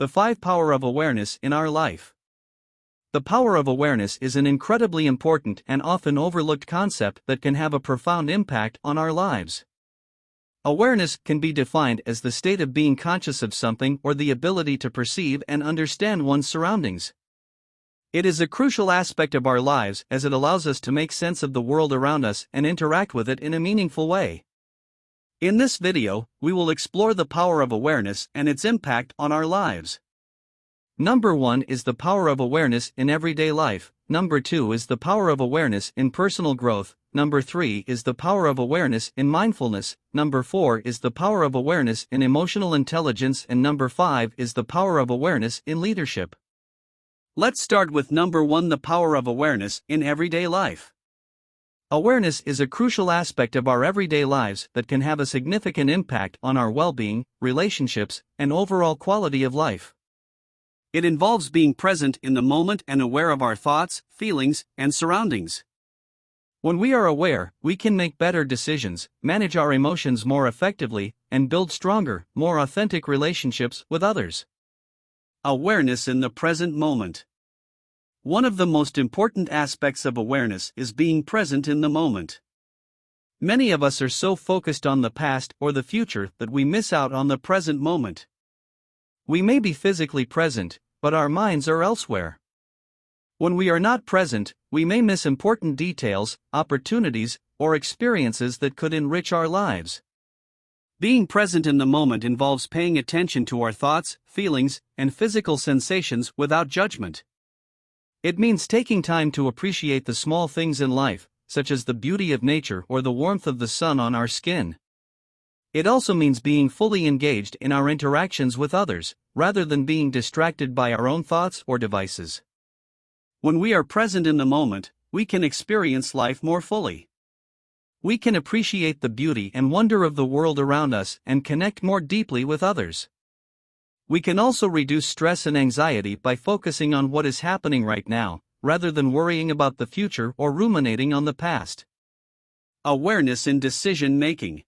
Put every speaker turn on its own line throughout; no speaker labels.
The 5 Power of Awareness in Our Life. The power of awareness is an incredibly important and often overlooked concept that can have a profound impact on our lives. Awareness can be defined as the state of being conscious of something or the ability to perceive and understand one's surroundings. It is a crucial aspect of our lives as it allows us to make sense of the world around us and interact with it in a meaningful way. In this video, we will explore the power of awareness and its impact on our lives. Number 1 is the power of awareness in everyday life. Number 2 is the power of awareness in personal growth. Number 3 is the power of awareness in mindfulness. Number 4 is the power of awareness in emotional intelligence. And number 5 is the power of awareness in leadership. Let's start with number 1, the power of awareness in everyday life. Awareness is a crucial aspect of our everyday lives that can have a significant impact on our well-being, relationships, and overall quality of life. It involves being present in the moment and aware of our thoughts, feelings, and surroundings. When we are aware, we can make better decisions, manage our emotions more effectively, and build stronger, more authentic relationships with others. Awareness in the present moment. One of the most important aspects of awareness is being present in the moment. Many of us are so focused on the past or the future that we miss out on the present moment. We may be physically present, but our minds are elsewhere. When we are not present, we may miss important details, opportunities, or experiences that could enrich our lives. Being present in the moment involves paying attention to our thoughts, feelings, and physical sensations without judgment. It means taking time to appreciate the small things in life, such as the beauty of nature or the warmth of the sun on our skin. It also means being fully engaged in our interactions with others, rather than being distracted by our own thoughts or devices. When we are present in the moment, we can experience life more fully. We can appreciate the beauty and wonder of the world around us and connect more deeply with others. We can also reduce stress and anxiety by focusing on what is happening right now, rather than worrying about the future or ruminating on the past. Awareness in decision making.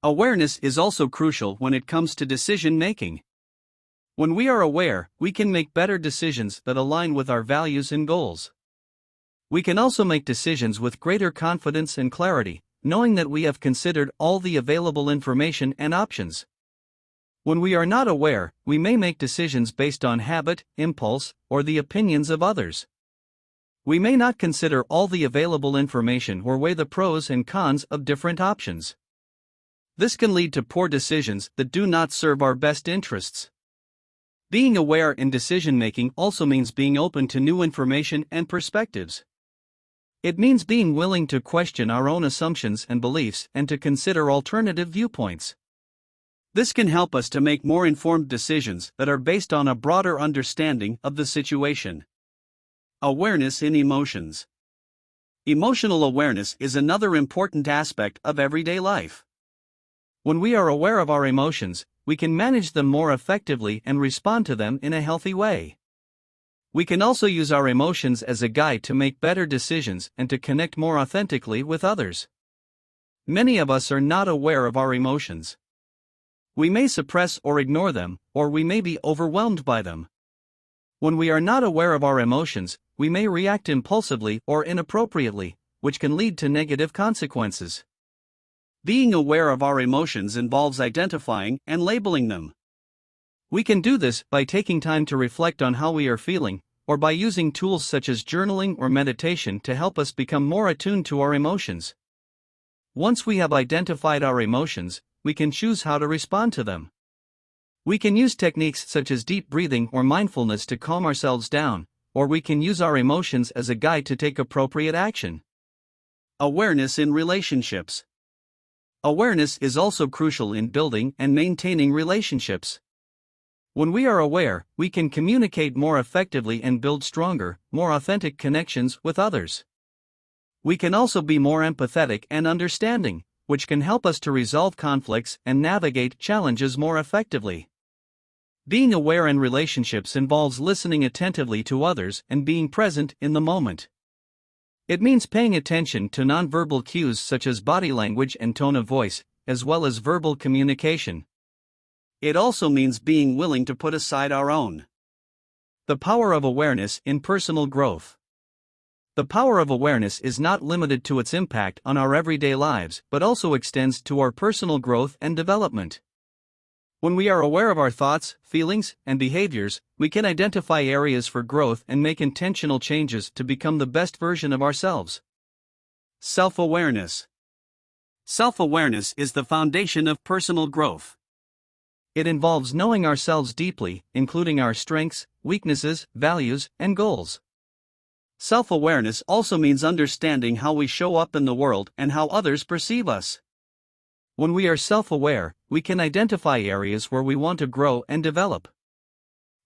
Awareness is also crucial when it comes to decision making. When we are aware, we can make better decisions that align with our values and goals. We can also make decisions with greater confidence and clarity, knowing that we have considered all the available information and options. When we are not aware, we may make decisions based on habit, impulse, or the opinions of others. We may not consider all the available information or weigh the pros and cons of different options. This can lead to poor decisions that do not serve our best interests. Being aware in decision-making also means being open to new information and perspectives. It means being willing to question our own assumptions and beliefs and to consider alternative viewpoints. This can help us to make more informed decisions that are based on a broader understanding of the situation. Awareness in emotions. Emotional awareness is another important aspect of everyday life. When we are aware of our emotions, we can manage them more effectively and respond to them in a healthy way. We can also use our emotions as a guide to make better decisions and to connect more authentically with others. Many of us are not aware of our emotions. We may suppress or ignore them, or we may be overwhelmed by them. When we are not aware of our emotions, we may react impulsively or inappropriately, which can lead to negative consequences. Being aware of our emotions involves identifying and labeling them. We can do this by taking time to reflect on how we are feeling, or by using tools such as journaling or meditation to help us become more attuned to our emotions. Once we have identified our emotions, we can choose how to respond to them. We can use techniques such as deep breathing or mindfulness to calm ourselves down, or we can use our emotions as a guide to take appropriate action. Awareness in relationships. Awareness is also crucial in building and maintaining relationships. When we are aware, we can communicate more effectively and build stronger, more authentic connections with others. We can also be more empathetic and understanding, which can help us to resolve conflicts and navigate challenges more effectively. Being aware in relationships involves listening attentively to others and being present in the moment. It means paying attention to nonverbal cues such as body language and tone of voice, as well as verbal communication.
It also means being willing to put aside our own.
The power of awareness in personal growth. The power of awareness is not limited to its impact on our everyday lives, but also extends to our personal growth and development. When we are aware of our thoughts, feelings, and behaviors, we can identify areas for growth and make intentional changes to become the best version of ourselves.
Self-awareness. Self-awareness is the foundation of personal growth.
It involves knowing ourselves deeply, including our strengths, weaknesses, values, and goals.
Self-awareness also means understanding how we show up in the world and how others perceive us.
When we are self-aware, we can identify areas where we want to grow and develop.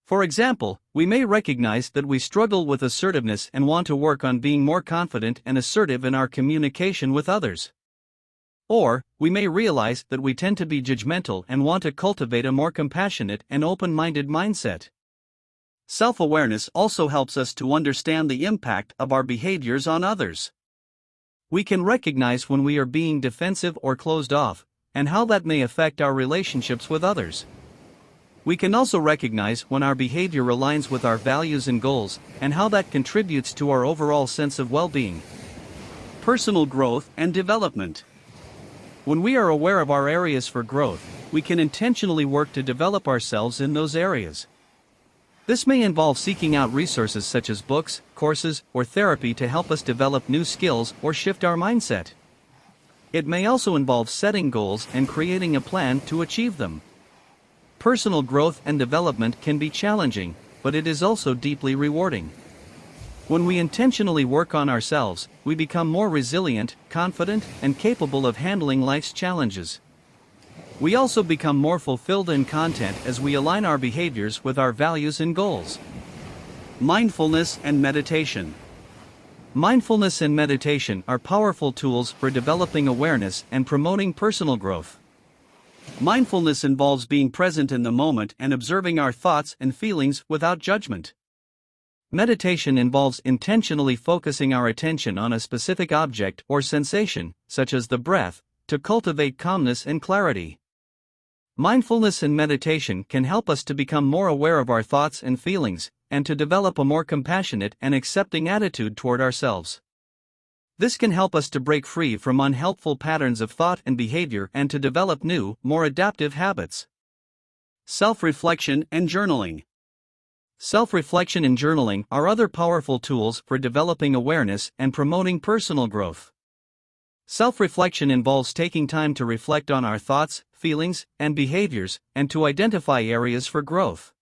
For example, we may recognize that we struggle with assertiveness and want to work on being more confident and assertive in our communication with others. Or, we may realize that we tend to be judgmental and want to cultivate a more compassionate and open-minded mindset.
Self-awareness also helps us to understand the impact of our behaviors on others.
We can recognize when we are being defensive or closed off, and how that may affect our relationships with others. We can also recognize when our behavior aligns with our values and goals, and how that contributes to our overall sense of well-being.
Personal growth and development.
When we are aware of our areas for growth, we can intentionally work to develop ourselves in those areas. This may involve seeking out resources such as books, courses, or therapy to help us develop new skills or shift our mindset. It may also involve setting goals and creating a plan to achieve them. Personal growth and development can be challenging, but it is also deeply rewarding. When we intentionally work on ourselves, we become more resilient, confident, and capable of handling life's challenges. We also become more fulfilled and content as we align our behaviors with our values and goals.
Mindfulness and meditation.
Mindfulness and meditation are powerful tools for developing awareness and promoting personal growth.
Mindfulness involves being present in the moment and observing our thoughts and feelings without judgment.
Meditation involves intentionally focusing our attention on a specific object or sensation, such as the breath, to cultivate calmness and clarity. Mindfulness and meditation can help us to become more aware of our thoughts and feelings, and to develop a more compassionate and accepting attitude toward ourselves. This can help us to break free from unhelpful patterns of thought and behavior and to develop new, more adaptive habits.
Self-reflection and journaling.
Self-reflection and journaling are other powerful tools for developing awareness and promoting personal growth. Self-reflection involves taking time to reflect on our thoughts, feelings, and behaviors, and to identify areas for growth.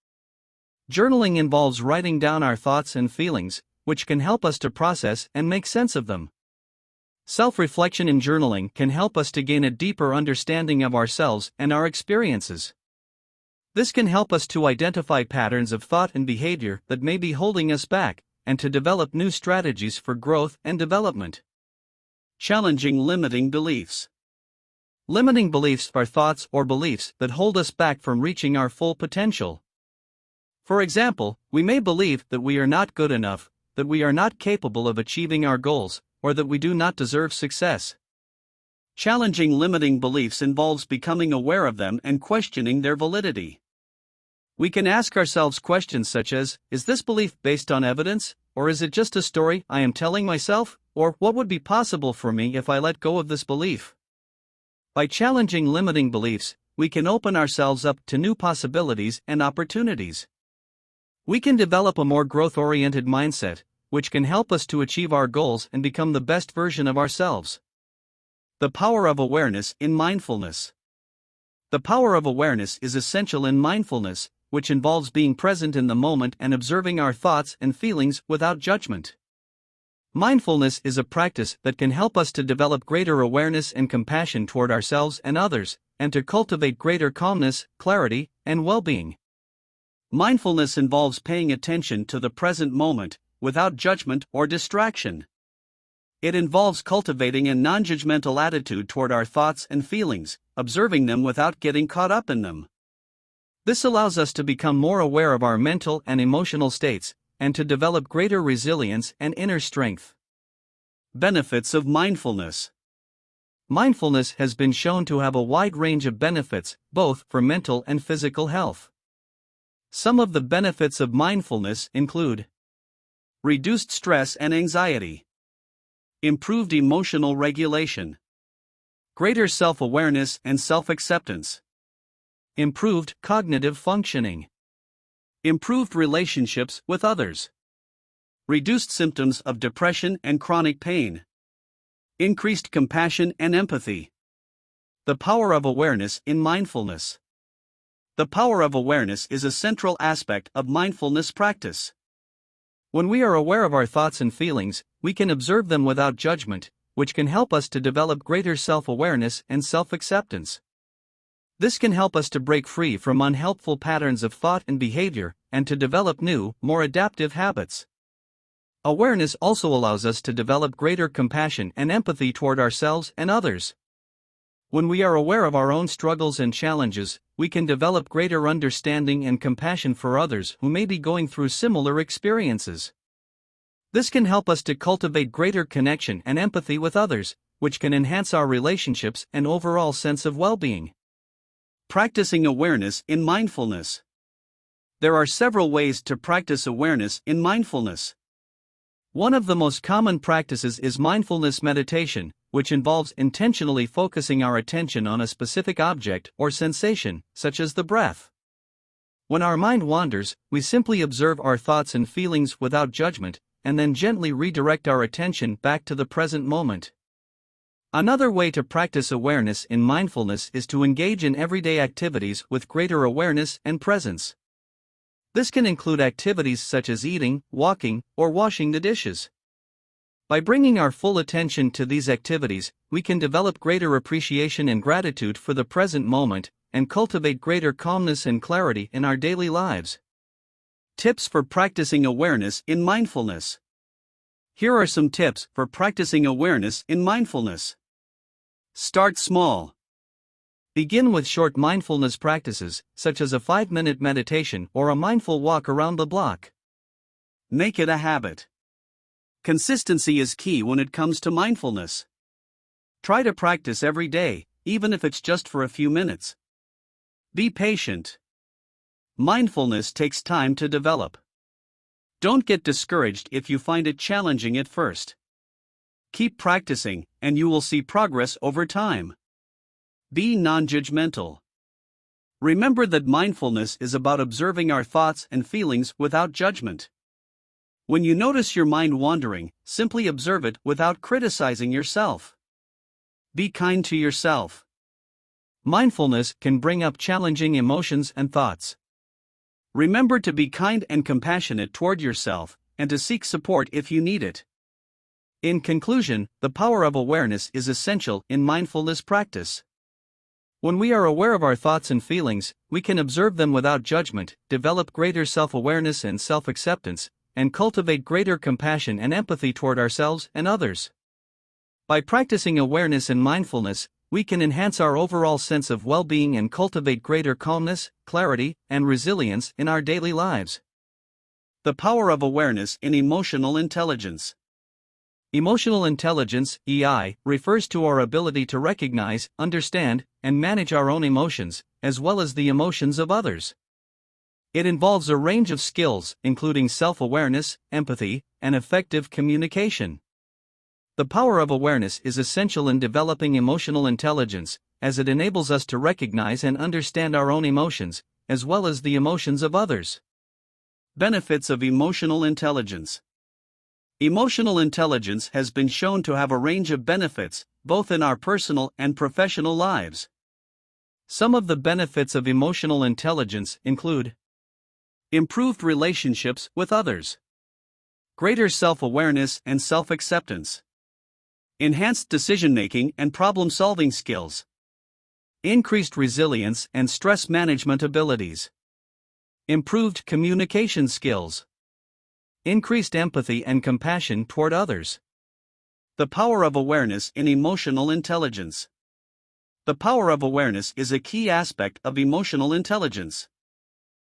Journaling involves writing down our thoughts and feelings, which can help us to process and make sense of them. Self-reflection and journaling can help us to gain a deeper understanding of ourselves and our experiences. This can help us to identify patterns of thought and behavior that may be holding us back, and to develop new strategies for growth and development.
Challenging limiting beliefs.
Limiting beliefs are thoughts or beliefs that hold us back from reaching our full potential. For example, we may believe that we are not good enough, that we are not capable of achieving our goals, or that we do not deserve success.
Challenging limiting beliefs involves becoming aware of them and questioning their validity. We can ask ourselves questions such as, is this belief based on evidence, or is it just a story I am telling myself, or what would be possible for me if I let go of this belief? By challenging limiting beliefs, we can open ourselves up to new possibilities and opportunities. We can develop a more growth-oriented mindset, which can help us to achieve our goals and become the best version of ourselves. The power of awareness in mindfulness. The power of awareness is essential in mindfulness, which involves being present in the moment and observing our thoughts and feelings without judgment. Mindfulness is a practice that can help us to develop greater awareness and compassion toward ourselves and others, and to cultivate greater calmness, clarity, and well-being. Mindfulness involves paying attention to the present moment, without judgment or distraction. It involves cultivating a non-judgmental attitude toward our thoughts and feelings, observing them without getting caught up in them. This allows us to become more aware of our mental and emotional states, and to develop greater resilience and inner strength. Benefits of mindfulness.
Mindfulness has been shown to have a wide range of benefits, both for mental and physical health. Some of the benefits of mindfulness include reduced stress and anxiety, improved emotional regulation, greater self-awareness and self-acceptance, improved cognitive functioning, improved relationships with others, reduced symptoms of depression and chronic pain, increased compassion and empathy. The power of awareness in mindfulness. The power of awareness is a central aspect of mindfulness practice. When we are aware of our thoughts and feelings, we can observe them without judgment, which can help us to develop greater self-awareness and self-acceptance. This can help us to break free from unhelpful patterns of thought and behavior, and to develop new, more adaptive habits. Awareness also allows us to develop greater compassion and empathy toward ourselves and others. When we are aware of our own struggles and challenges, we can develop greater understanding and compassion for others who may be going through similar experiences. This can help us to cultivate greater connection and empathy with others, which can enhance our relationships and overall sense of well-being. Practicing awareness in mindfulness. There are several ways to practice awareness in mindfulness. One of the most common practices is mindfulness meditation, which involves intentionally focusing our attention on a specific object or sensation, such as the breath. When our mind wanders, we simply observe our thoughts and feelings without judgment, and then gently redirect our attention back to the present moment. Another way to practice awareness in mindfulness is to engage in everyday activities with greater awareness and presence. This can include activities such as eating, walking, or washing the dishes. By bringing our full attention to these activities, we can develop greater appreciation and gratitude for the present moment, and cultivate greater calmness and clarity in our daily lives. Tips for practicing awareness in mindfulness. Here are some tips for practicing awareness in mindfulness. Start small. Begin with short mindfulness practices, such as a 5-minute meditation or a mindful walk around the block. Make it a habit. Consistency is key when it comes to mindfulness. Try to practice every day, even if it's just for a few minutes. Be patient. Mindfulness takes time to develop. Don't get discouraged if you find it challenging at first. Keep practicing, and you will see progress over time. Be non-judgmental. Remember that mindfulness is about observing our thoughts and feelings without judgment. When you notice your mind wandering, simply observe it without criticizing yourself. Be kind to yourself. Mindfulness can bring up challenging emotions and thoughts. Remember to be kind and compassionate toward yourself, and to seek support if you need it. In conclusion, the power of awareness is essential in mindfulness practice. When we are aware of our thoughts and feelings, we can observe them without judgment, develop greater self-awareness and self-acceptance, and cultivate greater compassion and empathy toward ourselves and others. By practicing awareness and mindfulness, we can enhance our overall sense of well-being and cultivate greater calmness, clarity, and resilience in our daily lives. The power of awareness in emotional intelligence. Emotional intelligence, EI, refers to our ability to recognize, understand, and manage our own emotions, as well as the emotions of others. It involves a range of skills, including self-awareness, empathy, and effective communication. The power of awareness is essential in developing emotional intelligence, as it enables us to recognize and understand our own emotions, as well as the emotions of others. Benefits of emotional intelligence. Emotional intelligence has been shown to have a range of benefits, both in our personal and professional lives. Some of the benefits of emotional intelligence include improved relationships with others, greater self-awareness and self-acceptance, enhanced decision-making and problem-solving skills, increased resilience and stress management abilities, improved communication skills, increased empathy and compassion toward others. The power of awareness in emotional intelligence. The power of awareness is a key aspect of emotional intelligence.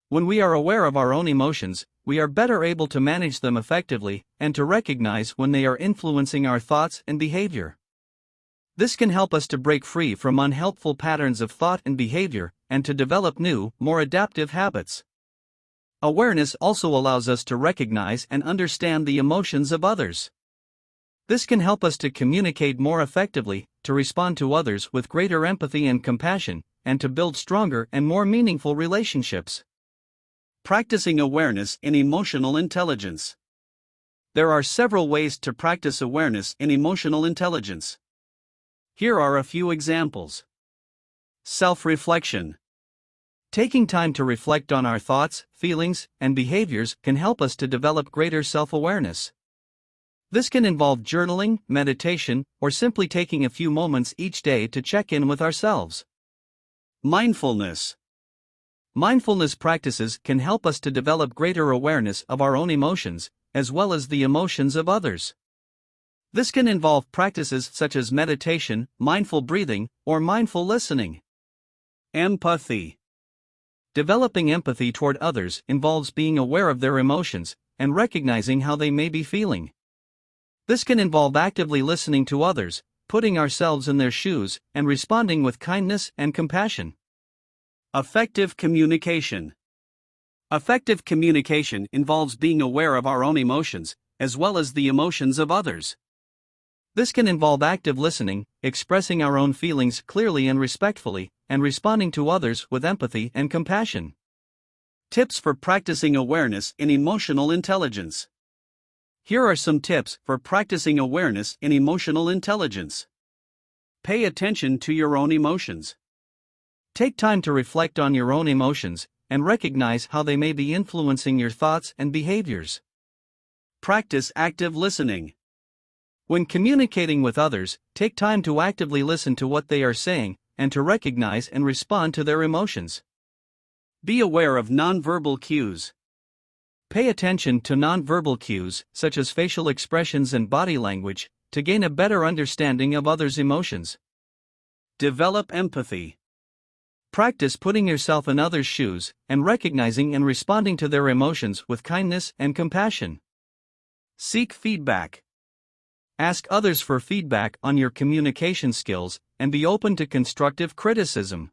When we are aware of our own emotions, we are better able to manage them effectively and to recognize when they are influencing our thoughts and behavior. This can help us to break free from unhelpful patterns of thought and behavior, and to develop new, more adaptive habits. Awareness also allows us to recognize and understand the emotions of others. This can help us to communicate more effectively, to respond to others with greater empathy and compassion, and to build stronger and more meaningful relationships. Practicing awareness in emotional intelligence. There are several ways to practice awareness in emotional intelligence. Here are a few examples. Self-reflection. Taking time to reflect on our thoughts, feelings, and behaviors can help us to develop greater self-awareness. This can involve journaling, meditation, or simply taking a few moments each day to check in with ourselves. Mindfulness. Mindfulness practices can help us to develop greater awareness of our own emotions, as well as the emotions of others. This can involve practices such as meditation, mindful breathing, or mindful listening. Empathy. Developing empathy toward others involves being aware of their emotions and recognizing how they may be feeling. This can involve actively listening to others, putting ourselves in their shoes, and responding with kindness and compassion. Effective communication. Effective communication involves being aware of our own emotions, as well as the emotions of others. This can involve active listening, expressing our own feelings clearly and respectfully, and responding to others with empathy and compassion. Tips for practicing awareness in emotional intelligence. Here are some tips for practicing awareness in emotional intelligence. Pay attention to your own emotions. Take time to reflect on your own emotions and recognize how they may be influencing your thoughts and behaviors. Practice active listening. When communicating with others, take time to actively listen to what they are saying and to recognize and respond to their emotions. Be aware of nonverbal cues. Pay attention to nonverbal cues, such as facial expressions and body language, to gain a better understanding of others' emotions. Develop empathy. Practice putting yourself in others' shoes and recognizing and responding to their emotions with kindness and compassion. Seek feedback. Ask others for feedback on your communication skills and be open to constructive criticism.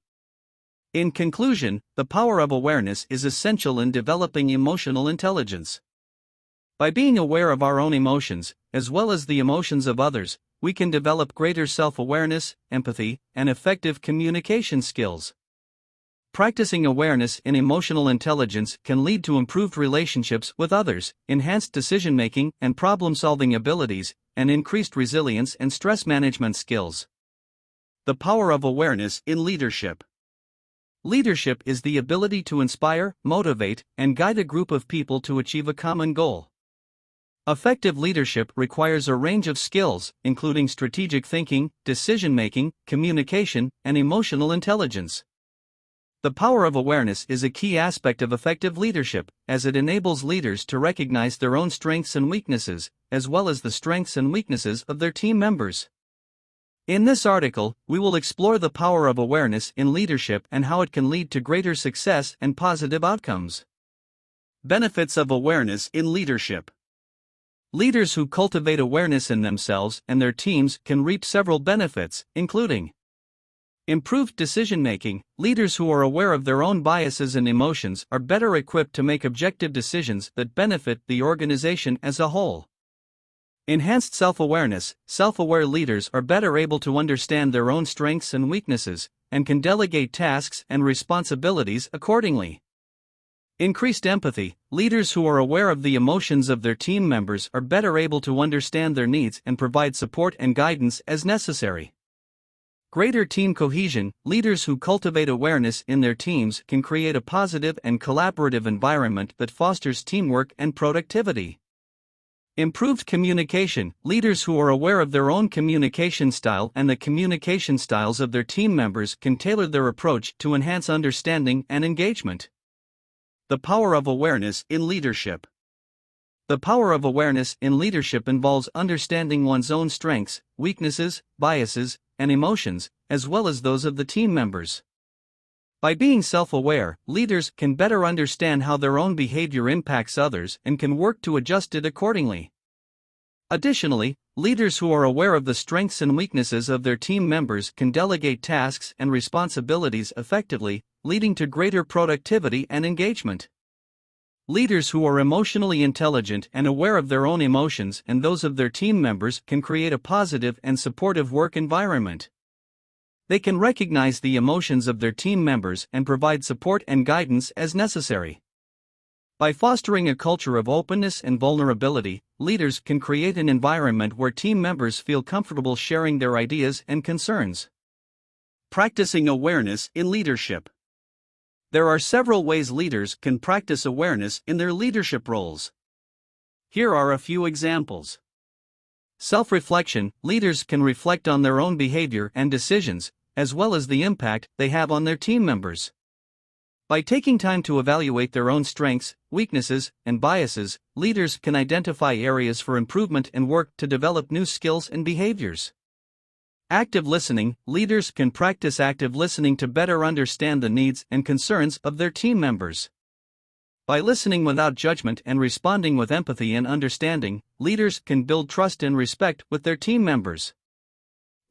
In conclusion, the power of awareness is essential in developing emotional intelligence. By being aware of our own emotions, as well as the emotions of others, we can develop greater self-awareness, empathy, and effective communication skills. Practicing awareness in emotional intelligence can lead to improved relationships with others, enhanced decision-making and problem-solving abilities, and increased resilience and stress management skills. The power of awareness in leadership. Leadership is the ability to inspire, motivate, and guide a group of people to achieve a common goal. Effective leadership requires a range of skills, including strategic thinking, decision-making, communication, and emotional intelligence. The power of awareness is a key aspect of effective leadership, as it enables leaders to recognize their own strengths and weaknesses, as well as the strengths and weaknesses of their team members. In this article, we will explore the power of awareness in leadership and how it can lead to greater success and positive outcomes. Benefits of awareness in leadership. Leaders who cultivate awareness in themselves and their teams can reap several benefits, including improved decision-making. Leaders who are aware of their own biases and emotions are better equipped to make objective decisions that benefit the organization as a whole. Enhanced self-awareness. Self-aware leaders are better able to understand their own strengths and weaknesses, and can delegate tasks and responsibilities accordingly. Increased empathy. Leaders who are aware of the emotions of their team members are better able to understand their needs and provide support and guidance as necessary. Greater team cohesion. Leaders who cultivate awareness in their teams can create a positive and collaborative environment that fosters teamwork and productivity. Improved communication. Leaders who are aware of their own communication style and the communication styles of their team members can tailor their approach to enhance understanding and engagement. The power of awareness in leadership. The power of awareness in leadership involves understanding one's own strengths, weaknesses, biases, and emotions, as well as those of the team members. By being self-aware, leaders can better understand how their own behavior impacts others and can work to adjust it accordingly. Additionally, leaders who are aware of the strengths and weaknesses of their team members can delegate tasks and responsibilities effectively, leading to greater productivity and engagement. Leaders who are emotionally intelligent and aware of their own emotions and those of their team members can create a positive and supportive work environment. They can recognize the emotions of their team members and provide support and guidance as necessary. By fostering a culture of openness and vulnerability, leaders can create an environment where team members feel comfortable sharing their ideas and concerns.
Practicing awareness in leadership. There are several ways leaders can practice awareness in their leadership roles. Here are a few examples.
Self-reflection: leaders can reflect on their own behavior and decisions, as well as the impact they have on their team members. By taking time to evaluate their own strengths, weaknesses, and biases, leaders can identify areas for improvement and work to develop new skills and behaviors. Active listening: leaders can practice active listening to better understand the needs and concerns of their team members. By listening without judgment and responding with empathy and understanding, leaders can build trust and respect with their team members.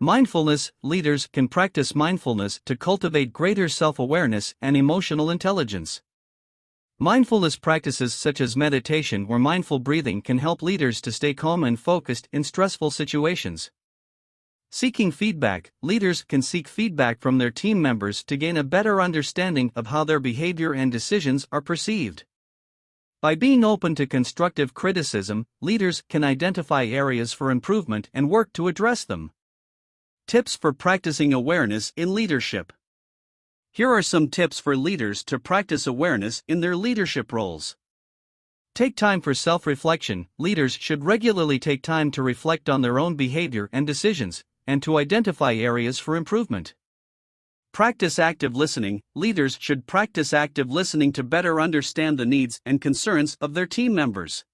Mindfulness: leaders can practice mindfulness to cultivate greater self-awareness and emotional intelligence. Mindfulness practices such as meditation or mindful breathing can help leaders to stay calm and focused in stressful situations. Seeking feedback: leaders can seek feedback from their team members to gain a better understanding of how their behavior and decisions are perceived. By being open to constructive criticism, leaders can identify areas for improvement and work to address them. Tips for practicing awareness in leadership. Here are some tips for leaders to practice awareness in their leadership roles. Take time for self-reflection: leaders should regularly take time to reflect on their own behavior and decisions, and to identify areas for improvement. Practice active listening: leaders should practice active listening to better understand the needs and concerns of their team members.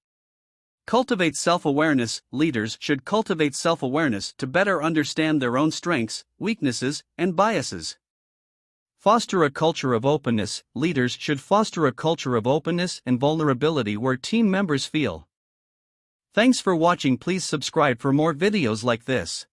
Cultivate self-awareness: leaders should cultivate self-awareness to better understand their own strengths, weaknesses, and biases. Foster a culture of openness: leaders should foster a culture of openness and vulnerability where team members feel. Thanks for watching. Please subscribe for more videos like this.